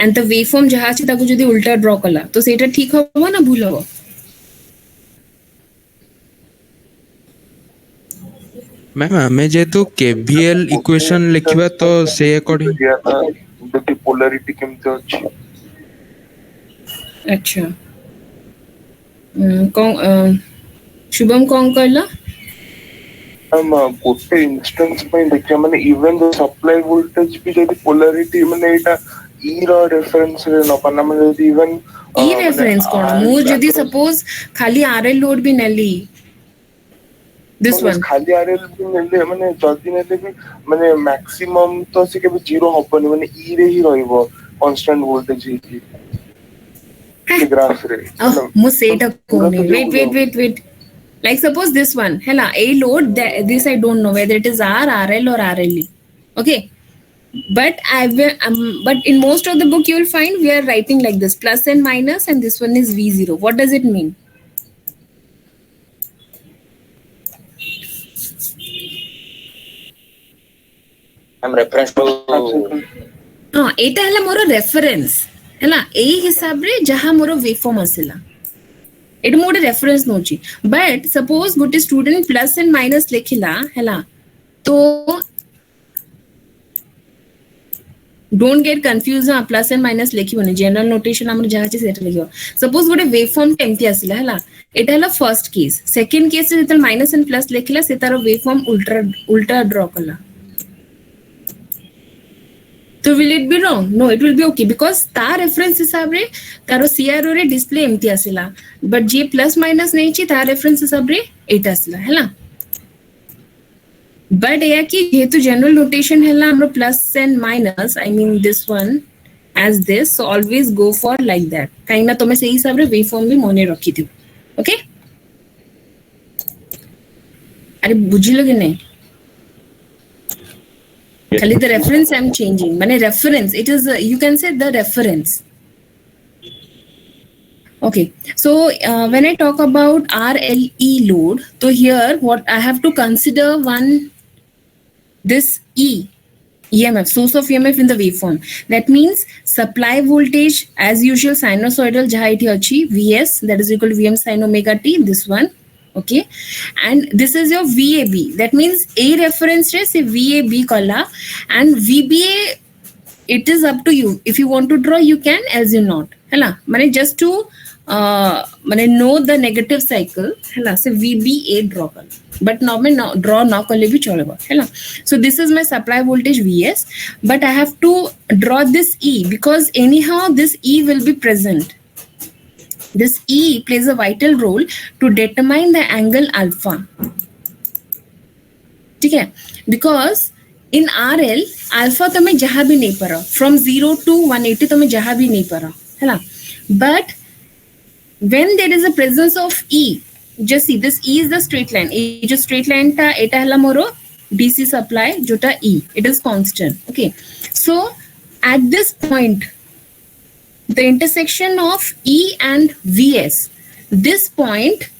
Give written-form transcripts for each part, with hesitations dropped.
and the waveform जहाँ अच्छे ताकु जदी उल्टा draw कला तो सेटा ठीक होगा ना भूल होगा मैम हमें जेतु केवीएल इक्वेशन लिखिबा तो से अकॉर्डिंग देखि पोलैरिटी केमते अछि अच्छा कौन शुभम कौन कहला हम गोटे इंस्टेंस पे देखिए माने इवन द सप्लाई वोल्टेज भी जदी पोलैरिटी माने एटा ई रो रेफरेंस रे न पना माने जदी इवन ई रेफरेंस कोन मु जदी सपोज खाली आरएल लोड भी नेली दिस वन खाली आरएल भी नेले माने जदी नेले भी माने मैक्सिमम तो से के जीरो होपनी माने ई रे ही रहइबो कांस्टेंट वोल्टेज ही ग्राफ रे मु सेटा कोनी wait like suppose this one hela a load this I don't know whether it is RL or RLE okay but but in most of the book you will find we are writing like this plus and minus and this one is V0 what does it mean I'm reference to eta hela moro reference hela ei hisab re jaha moro waveform asila it mode reference nochi but suppose gote student plus and minus lekhila hela to don't get confused plus and minus lekhibone general notation amar jaha che set lekhibo suppose gote waveform emti asila hela eta hela first case second case jetal minus and plus lekhila se tar waveform ulta draw kala so will it be wrong no it will be okay because tar reference hisab re taro CRO re display emti asila but je plus minus nahi chi tar reference hisab re eta asila hela but eya ki jehetu general notation hela amro plus and minus I mean this one as this so always go for like that kaina tome sei hisab re waveform bhi mone rakhi diyo okay are bujhilo ki nahi Khali the reference I'm changing. Mane reference, it is, you can say the reference. Okay, so when I talk about RLE load, so here what I have to consider one, this EMF, source of EMF in the waveform. That means supply voltage as usual sinusoidal jaha iti achi Vs that is equal to Vm sin omega t, this one. Okay, and this is your VAB. That means a reference rate say VAB kala and VBA it is up to you. If you want to draw you can, else you not. Hela, mane just to mane know the negative cycle. Hela, say VBA draw kala. But now me draw na kale bhi chaleba. Hela. So this is my supply voltage Vs, but I have to draw this E because anyhow this E will be present. This E plays a vital role to determine the angle alpha. Okay, because in RL alpha tame jaha bhi nahi para from 0 to 180 tame jaha bhi nahi para है ना but when there is a presence of E just see this E is the straight line ये जो straight line था एटा हला मोरो DC supply जोटा E it is constant okay so at this point the intersection of E and Vs this point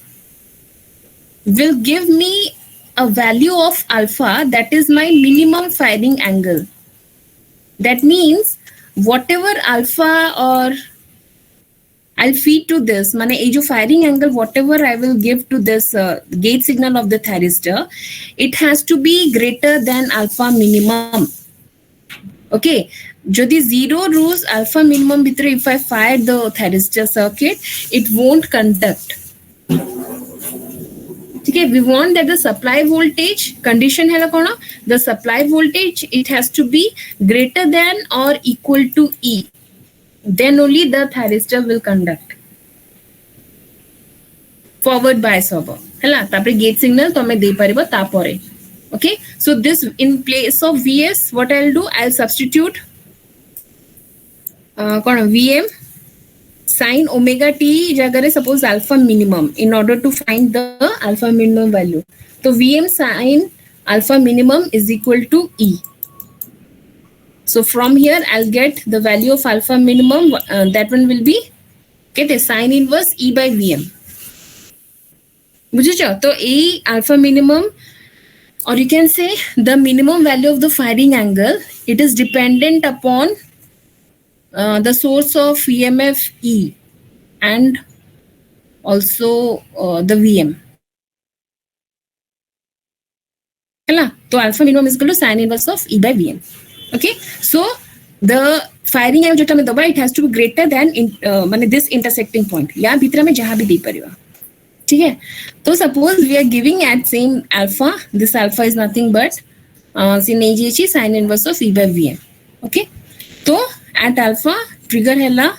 will give me a value of alpha that is my minimum firing angle that means whatever alpha or I'll feed to this mane ye jo firing angle whatever I will give to this gate signal of the thyristor it has to be greater than alpha minimum okay jodi 0 rows alpha minimum bhitre if I fire the thyristor circuit it won't conduct okay we want that the supply voltage condition hela kona the supply voltage it has to be greater than or equal to E then only the thyristor will conduct forward bias hobo hela tapre gate signal tome dei paribo tapore okay so this in place of Vs what I'll do I'll substitute Vm sin omega t jagare suppose alpha minimum in order to find the alpha minimum value so Vm sin alpha minimum is equal to E so from here I'll get the value of alpha minimum that one will be okay the sin inverse E by Vm बुझे तो A alpha minimum or you can say the minimum value of the firing angle it is dependent upon the source of EMF E and also the VM. Hela? So alpha minimum is equal to sin inverse of E by VM. Okay, so the firing arrow jota mein daba, it has to be greater than mane this intersecting point. या भीतर में जहाँ भी दे परिवा, ठीक है? तो suppose we are giving at same alpha. This alpha is nothing but sin AGH sin inverse of E by VM. Okay, so at alpha trigger hella.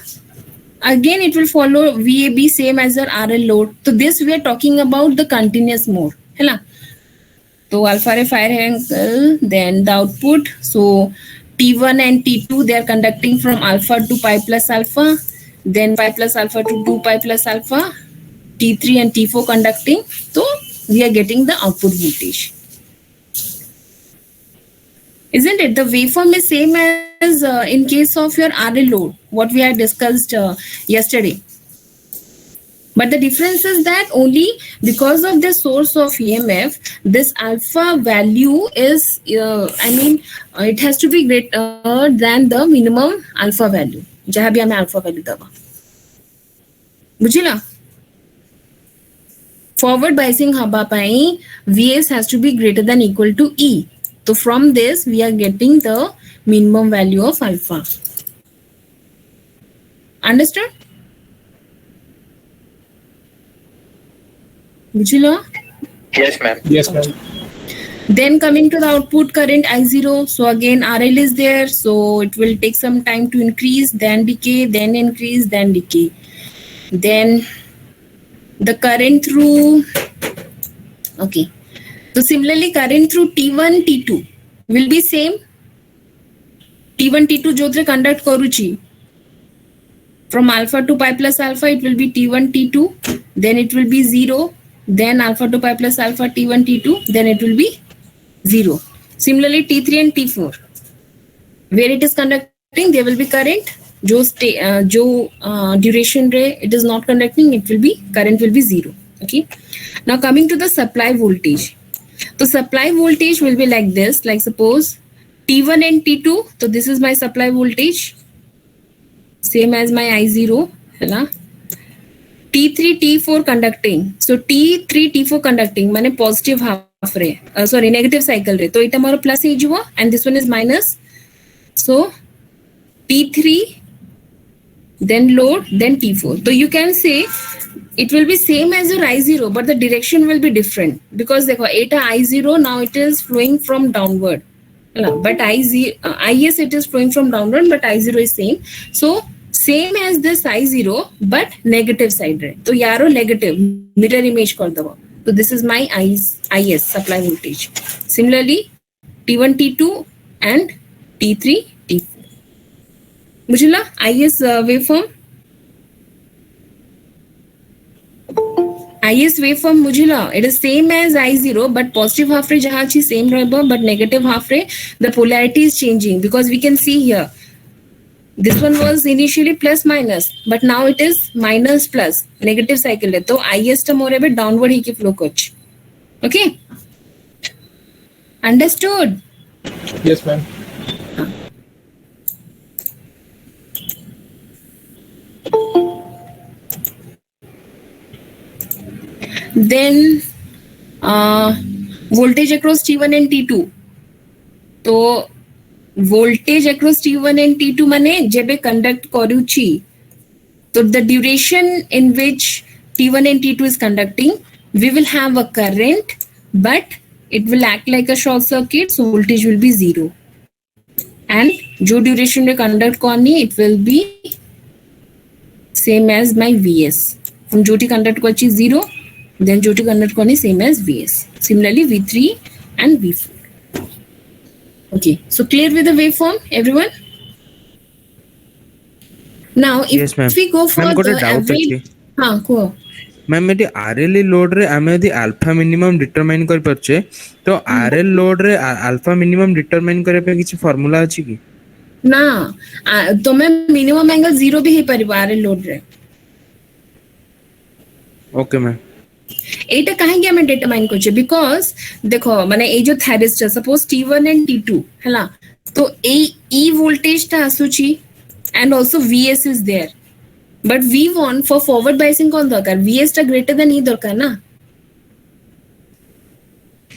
Again, it will follow VAB same as our RL load. So this we are talking about the continuous mode. Hela? So alpha ray fire angle, then the output. So T1 and T2, they are conducting from alpha to pi plus alpha, then pi plus alpha to 2 pi plus alpha, T3 and T4 conducting. So we are getting the output voltage. Isn't it? The waveform is same as in case of your RL load, what we had discussed yesterday. But the difference is that only because of the source of EMF, this alpha value is, it has to be greater than the minimum alpha value. जहाँ भी हमें alpha value दबा, बुझिला? Forward biasing हवा पाई, VS has to be greater than equal to E. So from this we are getting the minimum value of alpha. Understood? Bujhilo? Yes, ma'am. Yes, ma'am. Then coming to the output current I0. So again RL is there. So it will take some time to increase, then decay, then increase, then decay. Then the current through, okay. So similarly current through T1, T2 will be same. T1, T2 जोधरे conduct करूची. From alpha to pi plus alpha, it will be T1, T2. Then it will be 0. Then alpha to pi plus alpha, T1, T2. Then it will be 0. Similarly, T3 and T4. Where it is conducting, there will be current. जो duration ray it is not conducting, it will be current will be 0. Okay. Now coming to the supply voltage. So supply voltage will be like this. Like suppose T1 and T2. So this is my supply voltage, same as my I0. Hela? T3, T4 conducting. So T3, T4 conducting माने positive half ray. Sorry, negative cycle ray. तो इटा हमारा plus है जो, and this one is minus. So T3, then load, then T4. So you can say it will be same as your I0, but the direction will be different because देखो eta I0 now it is flowing from downward. But IS it is flowing from downward, but I0 is same. So same as this I0, but negative side ray. So यारो negative mirror image कर दो. So this is my IS supply voltage. Similarly T1, T2 and T3, T4. बुझला IS waveform? IS waveform बुझला? It is same as I0, but positive half ray जहाँ ची same रहेगा, but negative half ray the polarity is changing because we can see here. This one was initially plus minus, but now it is minus plus negative cycle है. तो IS टा मोरे पे downward ही की flow coach. Okay? Understood? Yes, ma'am. Then voltage across T1 and T2. तो voltage across T1 and T2 माने जब conduct करूची, तो the duration in which T1 and T2 is conducting, we will have a current, but it will act like a short circuit, so voltage will be 0. And जो duration में conduct करनी, it will be same as my VS. हम जो T conduct करची 0, then जो T conduct करनी same as VS. Similarly V3 and V4. Okay, so clear with the waveform, everyone? Now, if Yes, ma'am. we go for Ma'am, got a the doubt average, actually. हाँ, go. Ma'am eighty RL load रे आमे यदि alpha minimum determine कर परछे तो RL load रे alpha minimum determine करे पे किछि फार्मूला अछि कि ना तमे मिनिमम एंगल 0 भी हे परिवार लोड रे ओके मैम एटा काहे हमें डिटरमाइन करछे बिकॉज़ देखो माने ए जो thyristor suppose T1 and T2 हला तो ए ई वोल्टेज ता आसुची and also VS is there. But V1 for forward biasing कौन दरकार? VS टा greater than E दरकार ना?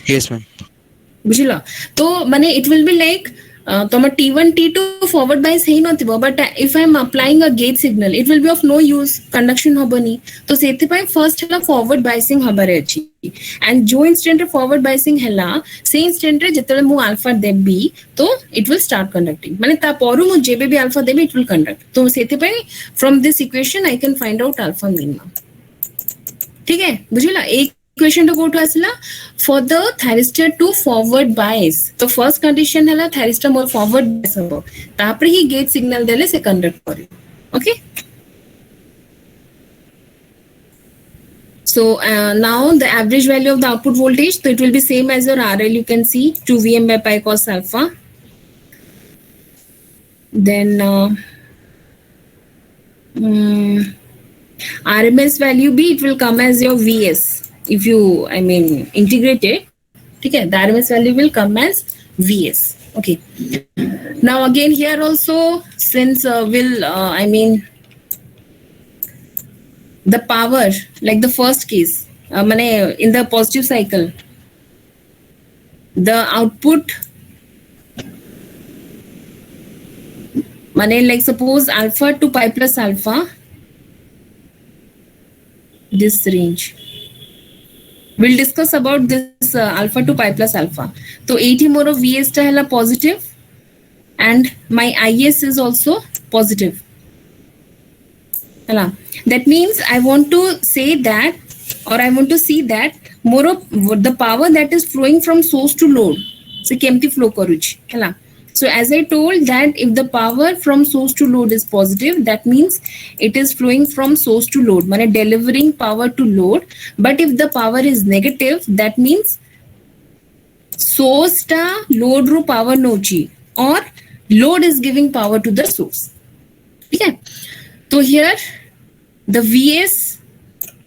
yes ma'am. बुझिला? तो माने it will be like तोमा T1 T2 forward bias है नथिबो, but if I am applying a gate signal it will be of no use, conduction हबनी. तो सेति पाई first हला forward biasing हबारे अछि, and जो instant रे forward biasing हला से instant रे जेतले मु alpha देबी तो it will start conducting. माने ता परू मु जेबे भी alpha Devi it will conduct. तो सेति पाई from this equation I can find out alpha minimum. ठीक है, बुझिला? एक equation to go to asla for the thyristor to forward bias. तो first condition है thyristor more forward bias होगा, तापर ही gate signal देले से conduct करे. Okay. So now the average value of the output voltage, so it will be same as your RL. You can see 2 Vm by pi cos alpha. Then RMS value B, it will come as your VS. If you, I mean, integrate it, okay, the RMS value will come as VS. Okay. Now again here also, since I mean, the power, like the first case, in the positive cycle, the output, like suppose alpha to pi plus alpha, this range. We'll discuss about this alpha to pi plus alpha. So 80 more of VS ta positive, and my IS is also positive. That means I want to say that, or I want to see that more of the power that is flowing from source to load. So kemti flow karuchi. So as I told that if the power from source to load is positive, that means it is flowing from source to load, meaning delivering power to load. But if the power is negative, that means source ta load ru power nochi, or load is giving power to the source. Okay. So here the VS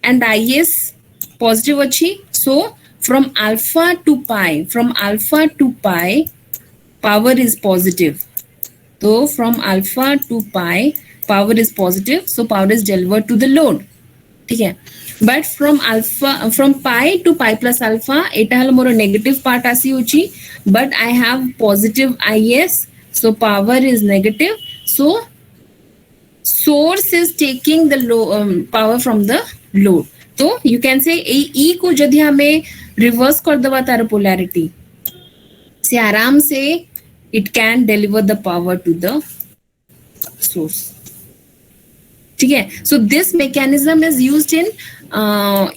and IS positive achi. So from alpha to pi, power is positive. So from alpha to pi, power is positive. So power is delivered to the load. Okay. But from pi to pi plus alpha, it has more negative part asi uchi. But I have positive IS. So power is negative. So source is taking the power from the load. So you can say E को जदि हमें reverse कर दवा तार polarity, से आराम से it can deliver the power to the source. ठीक है? So this mechanism is used in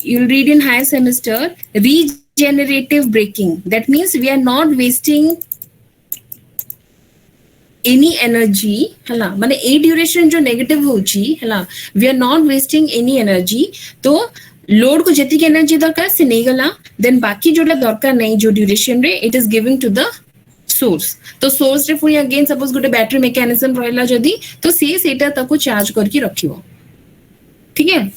you'll read in higher semester regenerative braking. That means we are not wasting any energy. हला माने a duration जो negative होची हला, we are not wasting any energy. तो load को जति की energy दरकार से नहीं गला, then बाकी जोला दरकार नहीं जो duration रे, it is giving to the source. तो source रे पुनी again suppose गोटे battery mechanism रहला जदि, तो सेटा तको charge करके रखियो. ठीक है?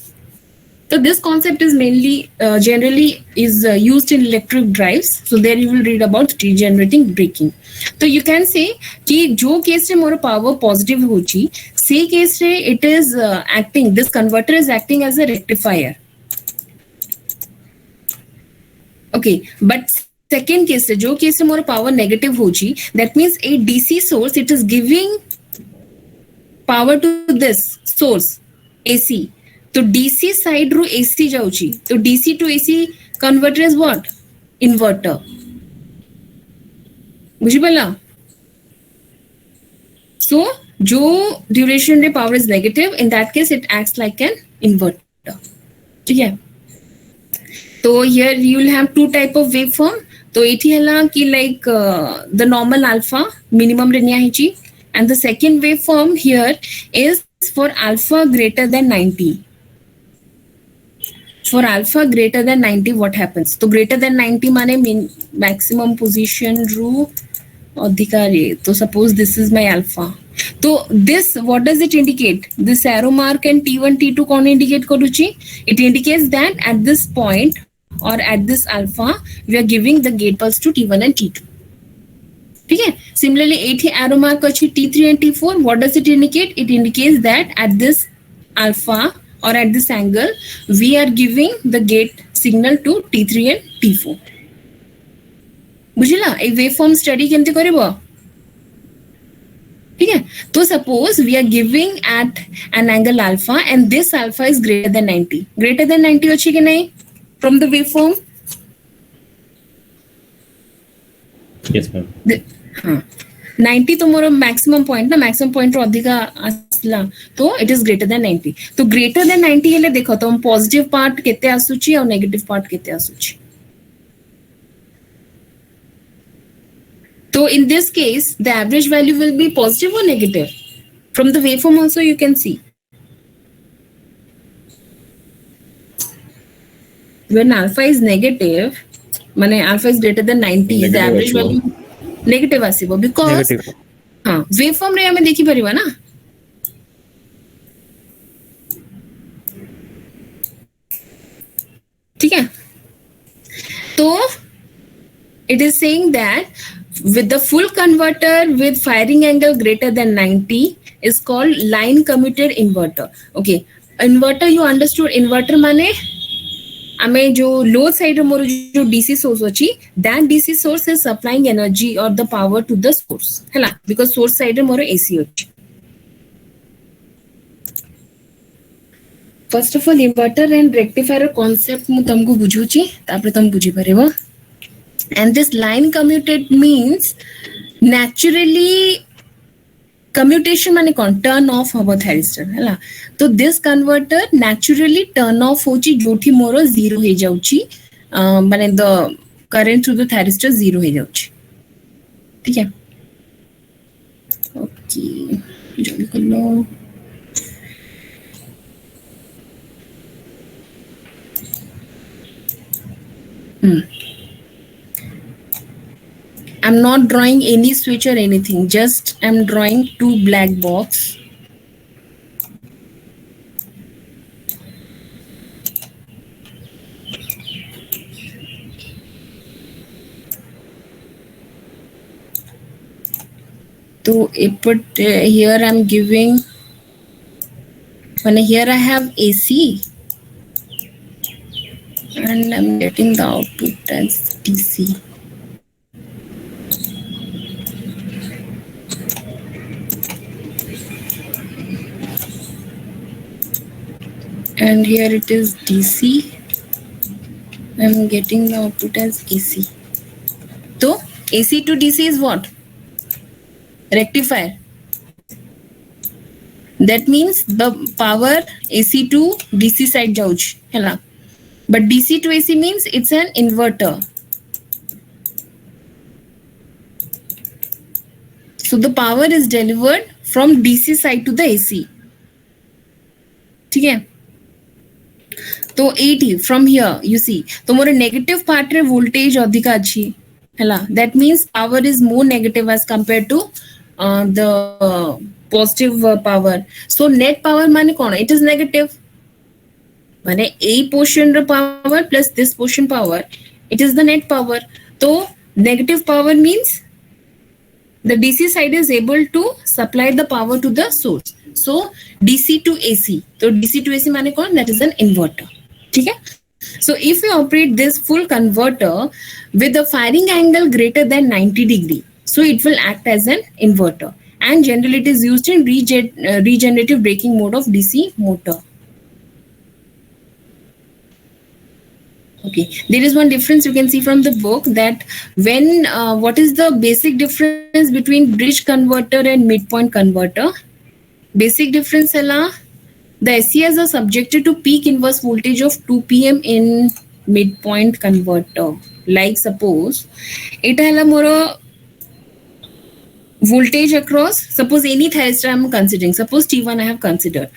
So this concept is mainly generally is used in electric drives. So there you will read about regenerating braking. So you can say कि जो case रे मोर power positive होची, से case रे it is acting, this converter is acting as a rectifier. Okay, but second case रे जो case रे मोर power negative होची, that means a DC source, it is giving power to this source AC. तो DC side रू AC जाउची, तो DC to AC converter is what? Inverter. बुझी पला? So जो duration रे power is negative, in that case it acts like an inverter. ठीक है? तो here you will have two type of waveform. तो एठी हला कि like the normal alpha minimum रे निया हिची, and the second waveform here is for alpha greater than 90. For alpha greater than 90, what happens? So greater than 90 माने maximum position रू अधिकारी. So suppose this is my alpha. So this, what does it indicate? This arrow mark and T1, T2 कौन indicate करूची? It indicates that at this point or at this alpha, we are giving the gate pulse to T1 and T2. ठीक है. Similarly, 80 arrow mark अछि T3 and T4. What does it indicate? It indicates that at this alpha or at this angle, we are giving the gate signal to T3 and T4. बुझिला a waveform study केमती करबो. ठीक है. तो suppose we are giving at an angle alpha and this alpha is greater than 90. Greater than 90 अछि कि नहीं from the waveform? Yes, ma'am. हाँ 90 तो मोर मैक्सिमम पॉइंट ना मैक्सिमम पॉइंट रो अधिका आसला तो इट इज ग्रेटर देन 90. तो ग्रेटर देन 90 हेले देखो तो हम पॉजिटिव पार्ट केते आसुची और नेगेटिव पार्ट केते आसुची. So in this case, the average value will be positive or negative. From the waveform also you can see. When alpha is negative, mane alpha is greater than 90, the Negative average ଆସିବ. value negative ଆସିବ because Negative. हाँ waveform रे हमें देखी परिवा ना. ठीक है. तो it is saying that with the full converter with firing angle greater than 90 is called line commuted inverter. Okay, inverter you understood. Inverter माने हमें जो load side रे मोर जो DC source अछि that DC source is supplying energy or the power to the source हैला because source side रे मोर AC अछि. First of all inverter and rectifier concept मु तुमको बुझुची तापर तुम बुझी परिबो. And this line commuted means naturally commutation माने कौन turn off होबो thyristor हैला. तो this converter naturally turn off होची जोठी मोरो zero हे जाउची माने the current through the thyristor zero हे जाउची. ठीक है. ओके जल्दी कर लो. I'm not drawing any switch or anything, just I'm drawing two black box. So here I'm giving, when here I have AC and I'm getting the output as DC. And here it is DC. I'm getting the output as AC. So AC to DC is what? Rectifier. That means the power AC to DC side jauch. Hela. But DC to AC means it's an inverter. So the power is delivered from DC side to the AC. ठीक है. तो 80 from here you see तो मोर negative part रे voltage अधिका अछि हैला. That means power is more negative as compared to the positive power. So net power माने कौन? It is negative. माने a portion रे power plus this portion power, it is the net power. तो negative power means the DC side is able to supply the power to the source. So DC to AC. So DC to AC माने कौन? That is an inverter. ठीक है. So if we operate this full converter with a firing angle greater than 90 degree, so it will act as an inverter. And generally it is used in regenerative braking mode of DC motor. Okay, there is one difference you can see from the book that when what is the basic difference between bridge converter and midpoint converter? Basic difference है ला. The SCRs are subjected to peak inverse voltage of 2 pm in midpoint converter. Like suppose it है मोरो voltage across, suppose any thyristor I am considering, suppose T1 I have considered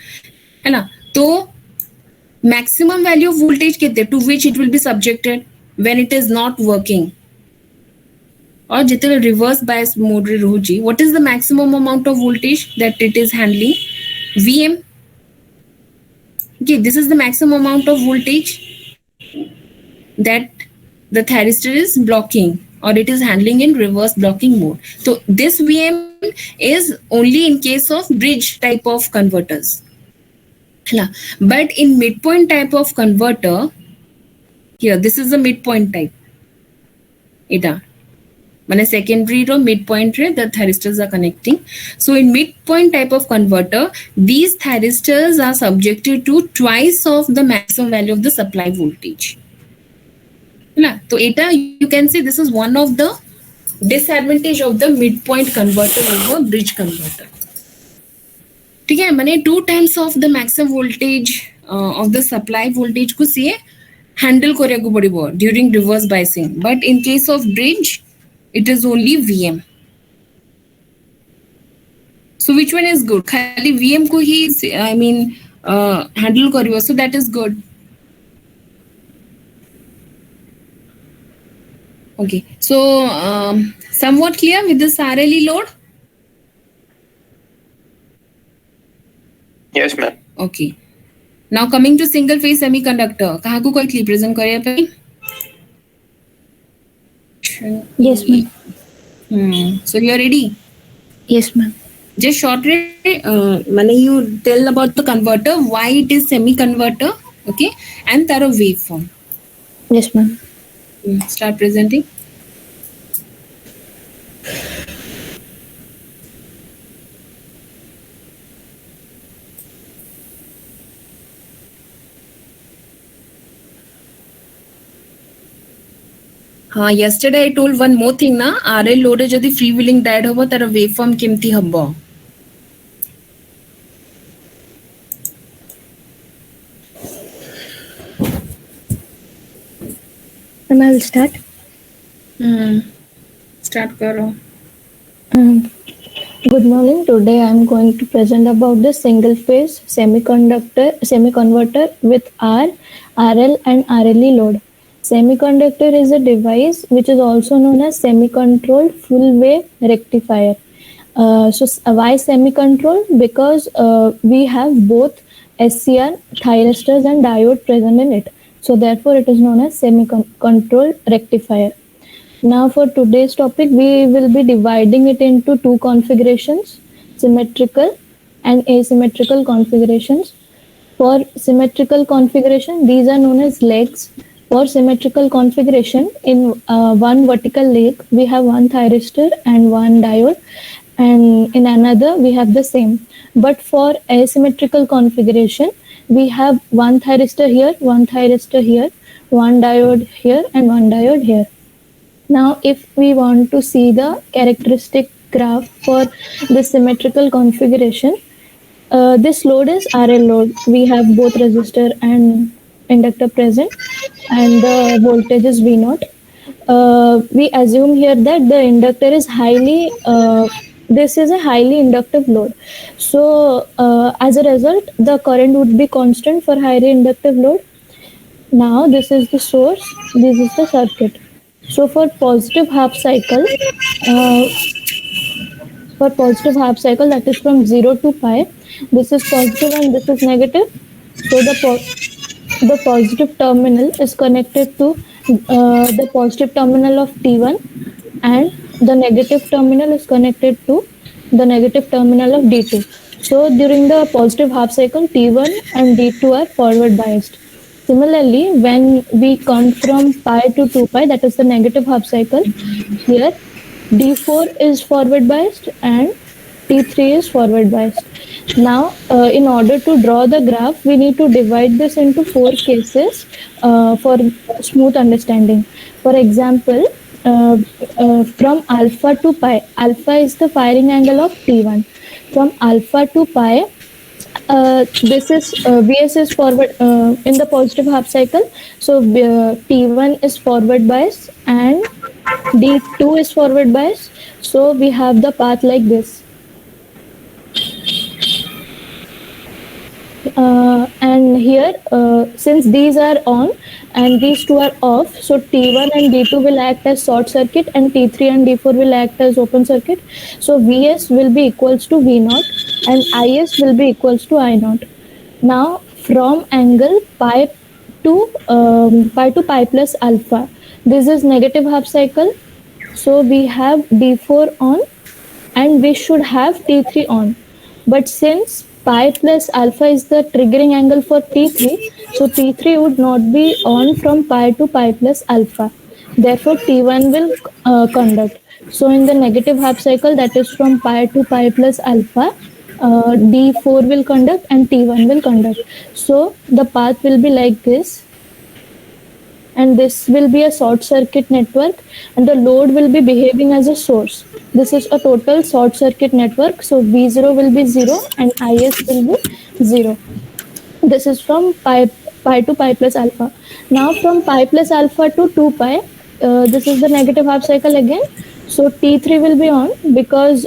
है ना. तो maximum value of voltage कितने to which it will be subjected when it is not working. और जितने reverse bias mode रे रहुची, what is the maximum amount of voltage that it is handling? VM. Okay, this is the maximum amount of voltage that the thyristor is blocking. or it is handling in reverse blocking mode. So this VM is only in case of bridge type of converters. But in midpoint type of converter, here this is the midpoint type. Ita. When a secondary row midpoint ray, the thyristors are connecting. So in midpoint type of converter, these thyristors are subjected to twice of the maximum value of the supply voltage. So eta, you can see this is one of the disadvantage of the midpoint converter over bridge converter. ठीक है, मैंने 2 times of the maximum voltage of the supply voltage को सी handle କରିବାକୁ ପଡିବ during reverse biasing. But in case of bridge, it is only VM. So which one is good? खाली VM को ही handle करियो, so that is good. Okay, so somewhat clear with this RLE load? Yes, ma'am. Okay. Now coming to single phase semiconductor. कहाँ को कोई present करे पे? Yes, ma'am. So you are ready? Yes, ma'am. Just shortly, you tell about the converter, why it is semi-converter, okay, and taro waveform. Yes, ma'am. Start presenting. Yesterday I told one more thing na, RL load e jodi freewheeling diode hobo tar waveform kemti hobo. And I'll start. Start karo. Good morning. Today I'm going to present about the single phase semiconverter with R, RL and RLE load. Semiconductor is a device which is also known as semi-controlled full wave rectifier. Why semi-controlled? Because we have both SCR, thyristors and diode present in it. So therefore it is known as semi-controlled rectifier. Now for today's topic, we will be dividing it into 2 configurations, symmetrical and asymmetrical configurations. For symmetrical configuration, these are known as legs. For symmetrical configuration, in one vertical leg, we have one thyristor and one diode, and in another, we have the same. But for asymmetrical configuration, we have one thyristor here, one thyristor here, one diode here, and one diode here. Now, if we want to see the characteristic graph for the symmetrical configuration, this load is RL load. We have both resistor and inductor present, and the voltage is V0. We assume here that the inductor is this is a highly inductive load. So as a result, the current would be constant for highly inductive load. Now this is the source, this is the circuit. So for positive half cycle, that is from 0 to pi, this is positive and this is negative. So the positive terminal is connected to the positive terminal of T1, and the negative terminal is connected to the negative terminal of D2. So during the positive half cycle, T1 and D2 are forward biased. Similarly, when we come from pi to 2 pi, that is the negative half cycle, here D4 is forward biased and T3 is forward biased. Now, in order to draw the graph, we need to divide this into 4 cases for smooth understanding. For example, from alpha to pi, alpha is the firing angle of T1. From alpha to pi, this is Vs is forward in the positive half cycle. So T1 is forward bias and D2 is forward bias. So we have the path like this. And here, since these are on and these two are off, so T1 and D2 will act as short circuit and T3 and D4 will act as open circuit. So Vs will be equals to V0 and Is will be equals to I0. Now from angle pi to pi plus alpha, this is negative half cycle, So we have D4 on and we should have T3 on. But since pi plus alpha is the triggering angle for T3, so T3 would not be on from pi to pi plus alpha. Therefore, T1 will conduct. So in the negative half cycle, that is from pi to pi plus alpha, D4 will conduct and T1 will conduct. So the path will be like this, and this will be a short circuit network, and the load will be behaving as a source. This is a total short circuit network, so V0 will be 0 and Is will be 0. This is from pi to pi plus alpha. Now from pi plus alpha to 2 pi, this is the negative half cycle again. So T3 will be on because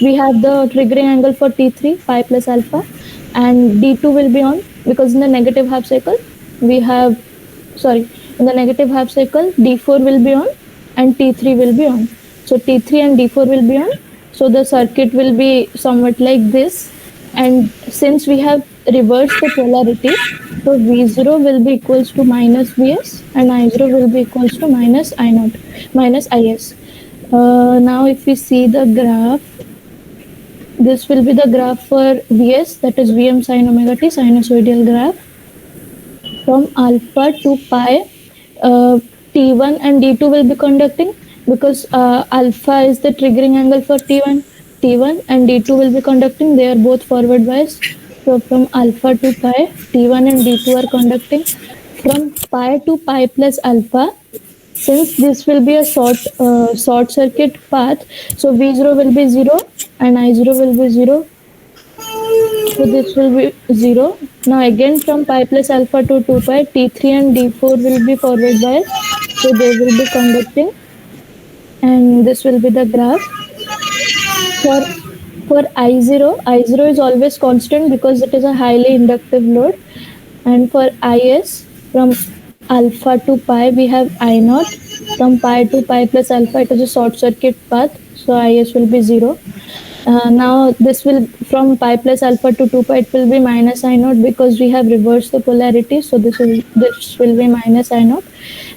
we have the triggering angle for T3 pi plus alpha, and D2 will be on because in the negative half cycle we have, sorry, in the negative half cycle D4 will be on and T3 will be on. So T3 and D4 will be on. So the circuit will be somewhat like this, and since we have reversed the polarity, so V0 will be equals to minus Vs and I0 will be equals to minus I0 minus Is. Now if we see the graph, this will be the graph for Vs, that is Vm sin omega t, sinusoidal graph. From alpha to pi, T1 and D2 will be conducting because alpha is the triggering angle for T1. T1 and D2 will be conducting, they are both forward biased. So from alpha to pi, T1 and D2 are conducting. From pi to pi plus alpha, since this will be a short circuit path, so V0 will be 0 and I0 will be 0. So this will be 0. Now again from pi plus alpha to 2 pi, T3 and D4 will be forward biased, so they will be conducting, and this will be the graph. For I0 is always constant because it is a highly inductive load, and for Is from alpha to pi we have I0. From pi to pi plus alpha it is a short circuit path, so Is will be 0. Now this will, from pi plus alpha to 2 pi it will be minus I0 because we have reversed the polarity, so this will be minus I0.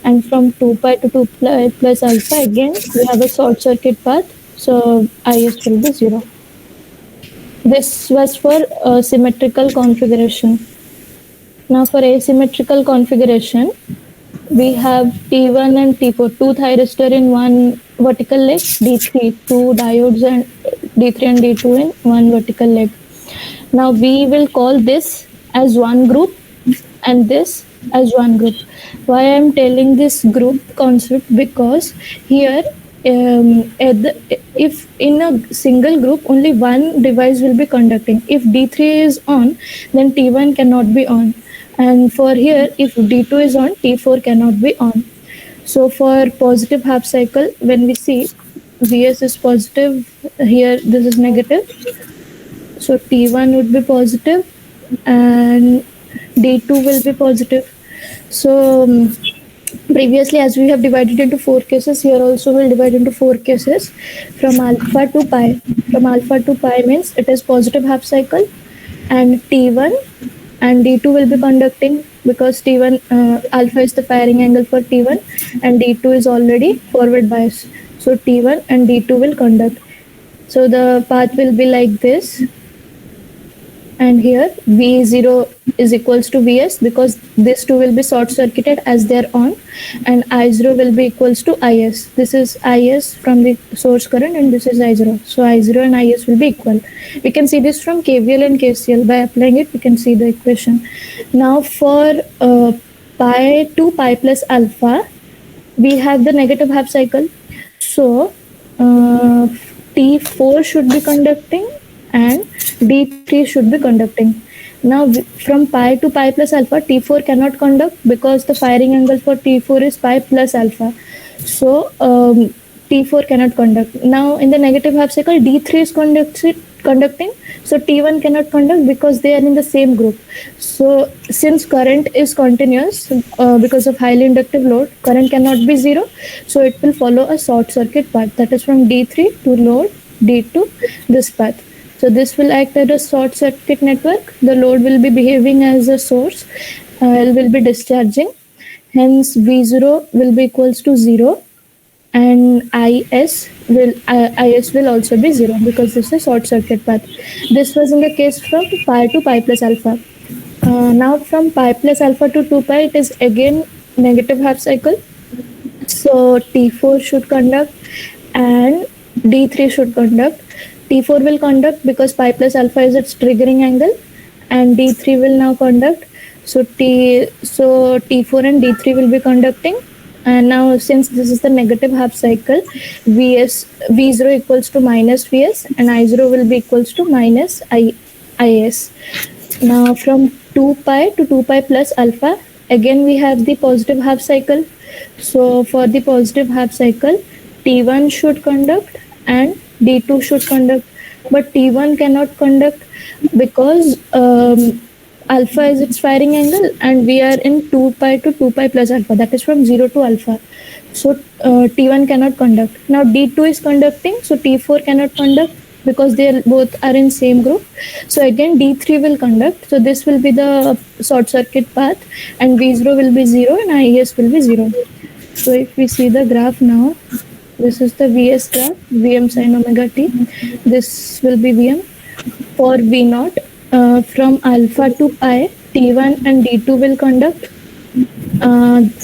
And from 2 pi to 2 pi plus alpha again we have a short circuit path, so Is will be 0. This was for symmetrical configuration. Now for asymmetrical configuration, we have T1 and T4, two thyristor in one vertical leg, D3, two diodes and D3 and D2 in one vertical leg. Now we will call this as one group and this as one group. Why I am telling this group concept? Because here if in a single group only one device will be conducting. If D3 is on, then T1 cannot be on. And for here, if D2 is on, T4 cannot be on. So for positive half cycle, when we see Vs is positive, here this is negative. So T1 would be positive and D2 will be positive. So previously, as we have divided into 4 cases, here also we'll divide into 4 cases. From alpha to pi. From alpha to pi means it is positive half cycle, and T1 and D2 will be conducting because T1 alpha is the firing angle for T1 and D2 is already forward bias. So T1 and D2 will conduct. So the path will be like this. And here V0 is equals to Vs because these two will be short circuited as they are on, and I0 will be equals to Is. This is Is from the source current and this is I0. So I0 and Is will be equal. We can see this from KVL and KCL. By applying it, we can see the equation. Now for pi to pi plus alpha, we have the negative half cycle. So T4 should be conducting and D3 should be conducting. Now from pi to pi plus alpha, T4 cannot conduct because the firing angle for T4 is pi plus alpha. So T4 cannot conduct. Now in the negative half cycle, D3 is conducting. So T1 cannot conduct because they are in the same group. So since current is continuous because of highly inductive load, current cannot be 0. So it will follow a short circuit path, that is from D3 to load D2, this path. So this will act as a short circuit network. The load will be behaving as a source. It will be discharging. Hence V0 will be equals to 0 and is will also be 0 because this is a short circuit path. This was in the case from pi to pi plus alpha. Now from pi plus alpha to 2 pi, it is again negative half cycle. So T4 should conduct and D3 should conduct. T4 will conduct because pi plus alpha is its triggering angle, and D3 will now conduct. So T4 and D3 will be conducting. And now since this is the negative half cycle, V0 equals to minus Vs and I0 will be equals to minus Is. Now from 2 pi to 2 pi plus alpha, again we have the positive half cycle. So for the positive half cycle, T1 should conduct and D2 should conduct, but T1 cannot conduct because alpha is its firing angle and we are in 2 pi to 2 pi plus alpha, that is from 0 to alpha. So T1 cannot conduct. Now D2 is conducting, so T4 cannot conduct because they both are in same group. So again D3 will conduct. So this will be the short circuit path and V0 will be 0 and Is will be 0. So if we see the graph now, this is the Vs graph, Vm sin omega t. This will be Vm. For V0, from alpha to pi, T1 and D2 will conduct.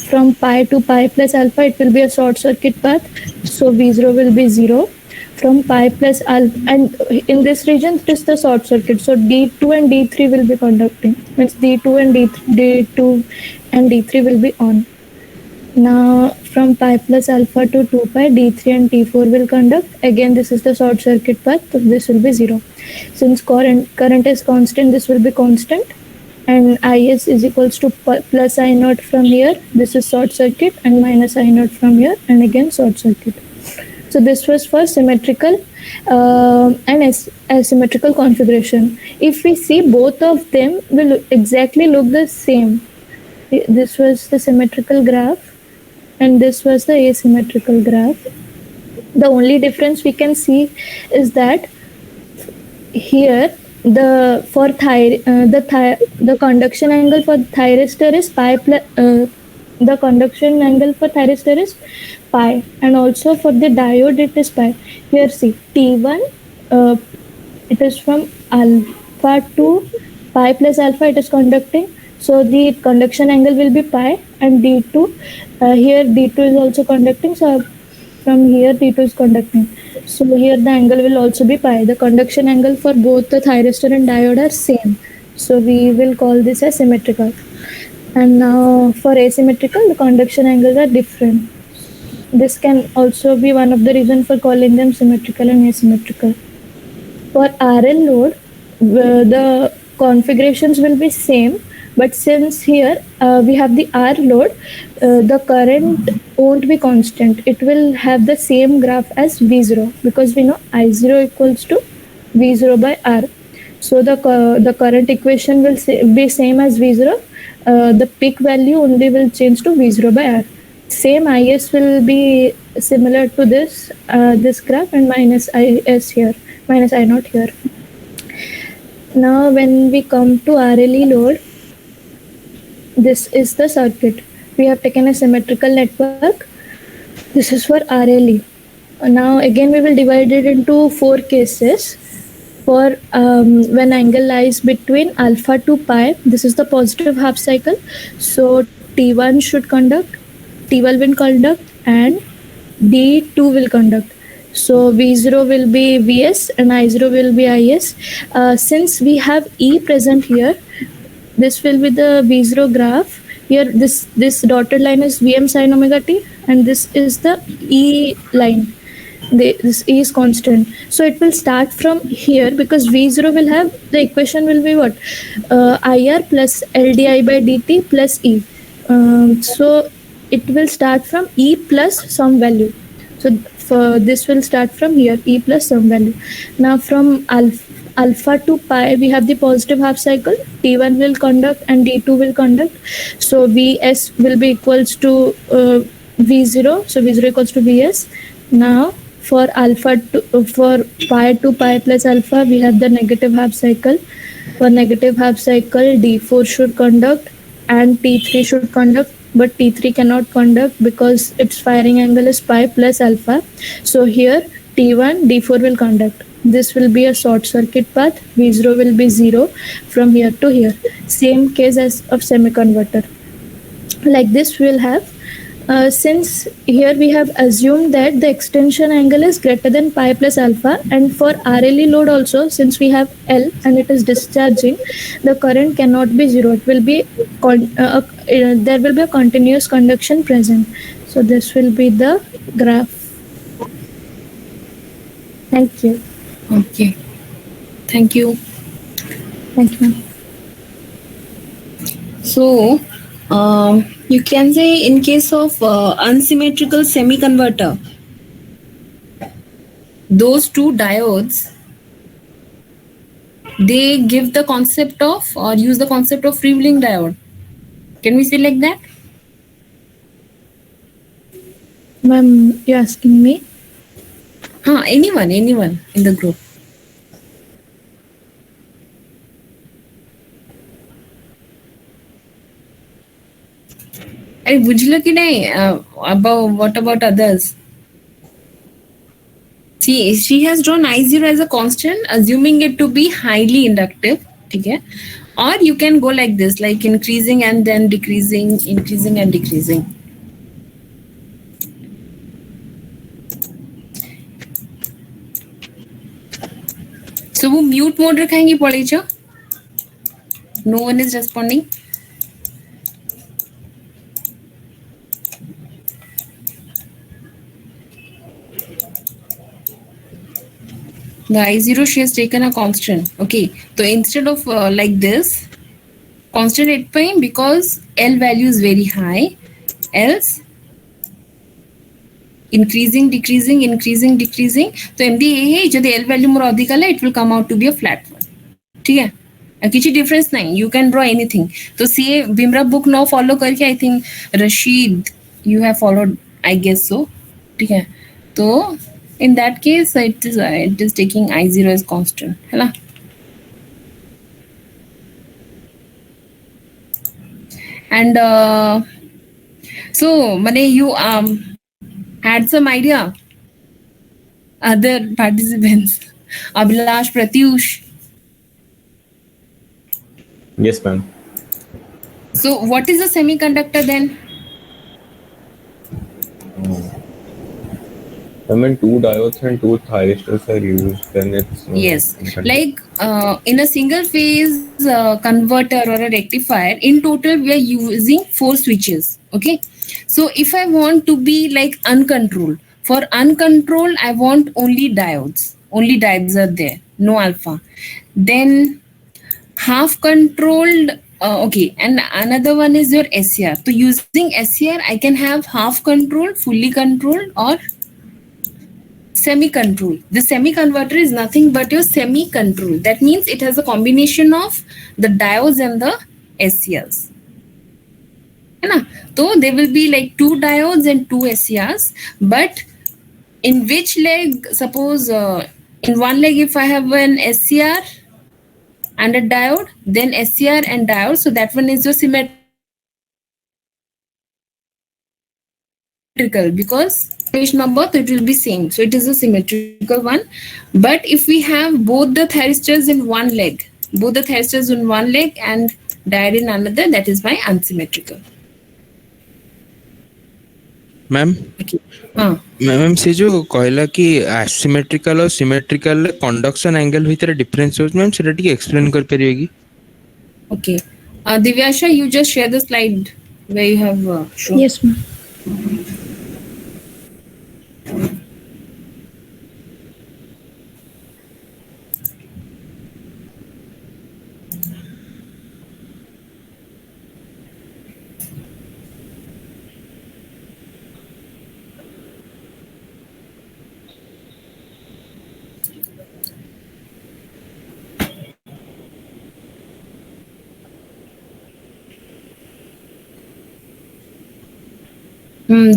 From pi to pi plus alpha, it will be a short circuit path. So V0 will be 0. From pi plus alpha, and in this region, it is the short circuit. So D2 and D3 will be conducting. Means D2 and D3 will be on. Now from pi plus alpha to 2 pi, D3 and T4 will conduct. Again, this is the short circuit path, so this will be 0. Since current is constant, this will be constant. And Is is equals to plus I0 from here. This is short circuit, and minus I0 from here, and again short circuit. So this was for symmetrical and asymmetrical configuration. If we see, both of them will exactly look the same. This was the symmetrical graph and this was the asymmetrical graph. The only difference we can see is that here the conduction angle for thyristor is pi plus the conduction angle for thyristor is pi, and also for the diode it is pi. Here see, T1 it is from alpha to pi plus alpha, it is conducting, so the conduction angle will be pi. And D2 here D2 is also conducting, so from here D2 is conducting, so here the angle will also be pi. The conduction angle for both the thyristor and diode are same, so we will call this as symmetrical. And now for asymmetrical, the conduction angles are different. This can also be one of the reasons for calling them symmetrical and asymmetrical. For RL load, the configurations will be same, but since here we have the R load, the current won't be constant. It will have the same graph as V0 because we know I0 equals to V0 by R. So the current equation will be same as V0. The peak value only will change to V0 by R. Same Is will be similar to this graph, and minus Is here, minus I0 here. Now when we come to RLE load, this is the circuit. We have taken a symmetrical network. This is for RLE. Now again we will divide it into 4 cases. For when angle lies between alpha to pi, this is the positive half cycle. So T1 should conduct, T1 will conduct, and D2 will conduct. So V0 will be Vs and I0 will be Is. Since we have E present here, this will be the V0 graph. Here this dotted line is Vm sin omega t, and this is the E line. This E is constant, so it will start from here because V0 will have, the equation will be what, IR plus LdI by dt plus E. So it will start from E plus some value. So for this will start from here, E plus some value. Now from alpha to pi, we have the positive half cycle. T1 will conduct and D2 will conduct. So Vs will be equals to V0. So V0 equals to Vs. Now for for pi to pi plus alpha, we have the negative half cycle. For negative half cycle, D4 should conduct and T3 should conduct. but T3 cannot conduct because its firing angle is pi plus alpha. So here T1, D4 will conduct. This will be a short circuit path. V0 will be 0 from here to here. Same case as of semiconductor. Like this we'll have. Since here we have assumed that the extension angle is greater than pi plus alpha, and for RLE load also, since we have L and it is discharging, the current cannot be zero. It will be there will be a continuous conduction present. So this will be the graph. Thank you. Okay. Thank you. Thank you, ma'am. So, you can say in case of unsymmetrical semiconductor, those two diodes, they give the concept of or use the concept of freewheeling diode. Can we say like that? Ma'am, you're asking me? Anyone in the group. अरे बुझलो कि नहीं about what about others? See, she has drawn I0 as a constant, assuming it to be highly inductive. Okay? Or you can go like this, like increasing and then decreasing, increasing and decreasing. So वो mute mode रखेंगे पढ़ेगा? No one is responding. The I0 she has taken a constant. Okay, so instead of like this, constant 8 pi because L value is very high, else increasing, decreasing, increasing, decreasing. So MD जो L value more अधिक है, it will come out to be a flat one. ठीक है? किसी difference नहीं. You can draw anything. तो CA Bimra book now follow करके I think Rashid you have followed, I guess so. ठीक है? तो in that case it is taking I0 as constant. है ना? And so Mane you had some idea. Other participants, Abhilash, Pratyush. Yes, ma'am. So what is a semiconductor then? I mean, two diodes and two thyristors are used, then it's... Yes, like in a single phase converter or a rectifier, in total we are using 4 switches. Okay, so if I want to be like uncontrolled, for uncontrolled I want only diodes. Only diodes are there, no alpha. Then half controlled, okay, and another one is your SCR. So using SCR I can have half controlled, fully controlled or semi-control. The semi-converter is nothing but your semi-control. That means it has a combination of the diodes and the SCRs. So there will be like 2 diodes and 2 SCRs. But in which leg, suppose in one leg if I have an SCR and a diode, then SCR and diode. So that one is your symmetrical because page number, so it will be same. So it is a symmetrical one. But if we have both the thyristors in one leg, and diode in another, that is why unsymmetrical. Ma'am Okay. Ma'am से जो कहला कि asymmetrical और symmetrical conduction angle भितर difference होछ ma'am सेटा टिके explain कर परिबे की? Okay. Divyasha, you just share the slide where you have shown. Yes, ma'am.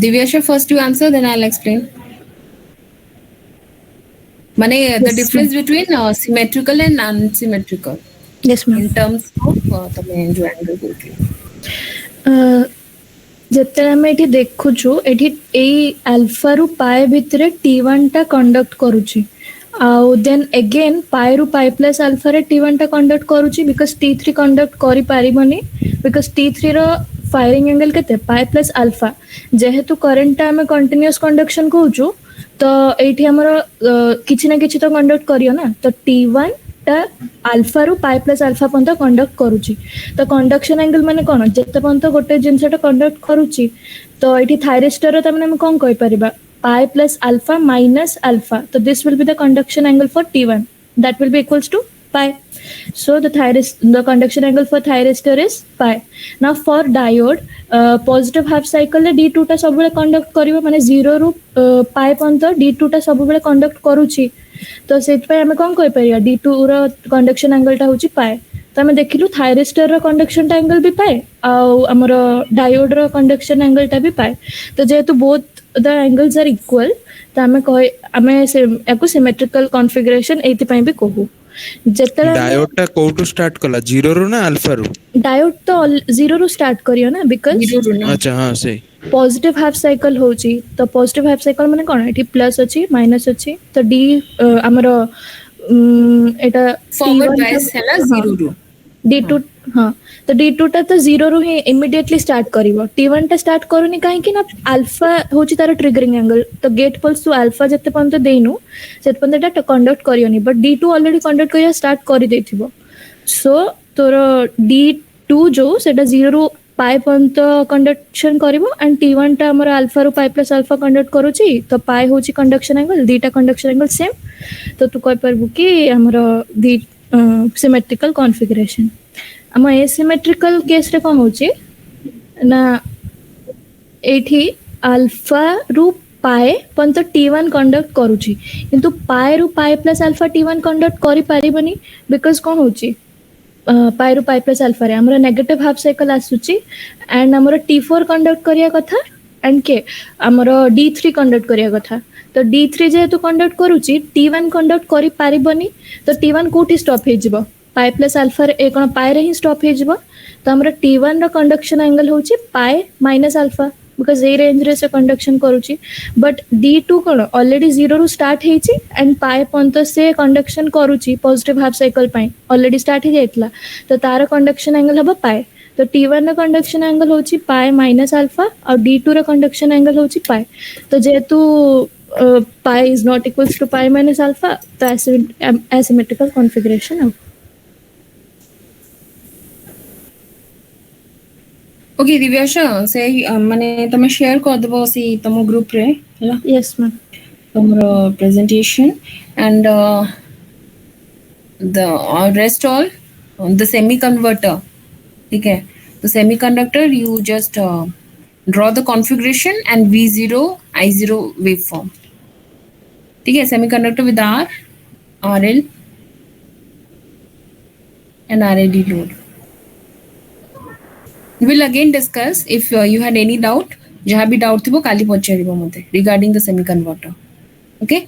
Divyasha, first you answer, then I'll explain. Mane, the difference between symmetrical and unsymmetrical Yes, ma'am. in terms of the angle. ଯେତେବେଳେ ଆମେ ଏଠି ଦେଖୁଛୁ ଏଠି ଏଇ ଆଲଫା ରୁ ପାଏ ଭିତରେ T1 ଟା କଣ୍ଡକ୍ଟ କରୁଛି ଆଉ ଦେନ୍ ଏଗେନ୍ ପାଏ ରୁ ପାଏ ପ୍ଲସ୍ ଆଲଫାରେ T1 ଟା କଣ୍ଡକ୍ଟ କରୁଛି ବିକଜ T3 କଣ୍ଡକ୍ଟ କରିପାରିବନି ବିକଜ T3 ର फायरिंग एंगल केते पाए प्लस अल्फा जेहेतु करेंट टा आमे कंटीन्यूअस कंडक्शन कहूछु तो एठी हमर किछि ना किछि तो कंडक्ट करियो ना तो T1 टा अल्फा रु पाए प्लस अल्फा पंत कंडक्ट करूची तो कंडक्शन एंगल माने कोन जेते पंत गोटे जिंसटा कंडक्ट करूची तो एठी थायरिस्टर त माने हम कोन कहि परिबा पाए प्लस अल्फा माइनस अल्फा तो this will be the conduction angle for T1 that will be equals to pi. So the conduction angle for thyristor is pi. Now for diode positive half cycle D2 टा सब बेले conduct करिवो माने 0 रु pi Pant D2 टा सब बेले conduct करूची तो सेट पे हमें कोन कहि परिया D2 रो कंडक्शन एंगल टा होची pi तो हमें देखिलु थायरिस्टर रो कंडक्शन एंगल भी pi आ हमरो डायोड रो कंडक्शन एंगल टा भी pi तो जेहेतु both the angles are equal तो हमें कहि हमें एको सिमेट्रिकल कॉन्फ़िगरेशन एति पई भी कहू जेतले डायोड टा कोटू स्टार्ट कला 0 रु ना अल्फा रु डायोड तो 0 रु स्टार्ट करियो ना बिकॉज़ अच्छा हां सही पॉजिटिव हाफ साइकिल होची तो पॉजिटिव हाफ साइकिल माने कोन एठी प्लस अछि माइनस अछि तो डी हमरो एटा फॉरवर्ड बायस हैला 0 रु D2 हाँ तो D2 टा तो 0 रु ही इमीडिएटली स्टार्ट करिवो T1 टा स्टार्ट करूनी काहे कि ना अल्फा होची तार ट्रिगरिंग एंगल तो गेट पल्स टू अल्फा जते पंत देइनु सेत पंत टा कंडक्ट करियोनी बट D2 ऑलरेडी कंडक्ट करिया स्टार्ट करि देथिबो सो तोर D2 जो सेटा 0 रु पाई पंत कंडक्शन करिवो एंड T1 टा हमर अल्फा रु पाई प्लस अल्फा कंडक्ट करूची तो पाई होची कंडक्शन एंगल दीटा कंडक्शन एंगल सेम तो तू कहि परबु कि हमर दी सिमेट्रिकल कॉन्फ़िगरेशन हम एसिमेट्रिकल केस रे कोन होची ना एठी अल्फा रु पाए पंत T1 कंडक्ट करूची किंतु पाए रु पाए प्लस अल्फा T1 कंडक्ट करि परिबनी बिकॉज़ कोन होची पाए रु पाए प्लस अल्फा रे हमर नेगेटिव हाफ साइकिल आसुची एंड हमर T4 कंडक्ट करिया कथा एंड के हमर D3 कंडक्ट करिया कथा तो D3 जेहेतु कंडक्ट करूची T1 कंडक्ट करि परिबनी तो T1 कोठी स्टॉप हे जिवो पाई प्लस अल्फा रे कोन पाई रे ही स्टॉप हे जिवो तो हमर T1 रो कंडक्शन एंगल होची pi minus alpha because A range रे से कंडक्शन करूची बट D2 कोन ऑलरेडी 0 रु स्टार्ट हेची एंड पाई पंत से कंडक्शन करूची पॉजिटिव हाफ साइकिल पई ऑलरेडी स्टार्ट हे जायतला तो तार कंडक्शन एंगल हबो पाई तो T1 रो कंडक्शन एंगल होची पाई माइनस अल्फा और D2 रो कंडक्शन एंगल होची पाई तो जेहेतु pi is not equals to pi minus alpha तो asymmetrical configuration है ओके दिव्याशा से माने तमे शेयर कर दबो सी तमो ग्रुप रे हला yes ma'am तमरो presentation and the rest all the semi converter ठीक है तो semiconductor you just draw the configuration and V0 I0 waveform ठीक है semiconductor with R RL and RAD load we will again discuss if you had any doubt जहाँ भी doubt थी वो काली पहुँचे रिगो मते regarding the semiconductor okay